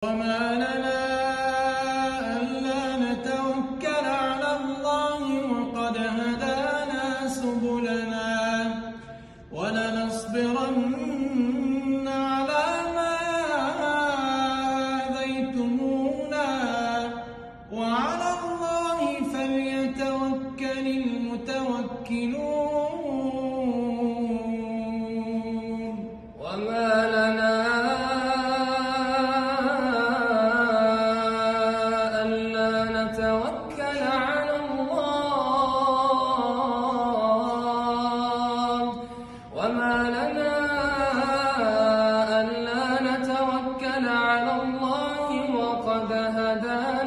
وما لنا ألا نتوكل على الله وقد هدانا سبلنا ولنصبرن على ما آذيتمونا وعلى الله فليتوكل المتوكلون. وما لنا نتوكل على الله وما لنا ألا نتوكل على الله وقد هدانا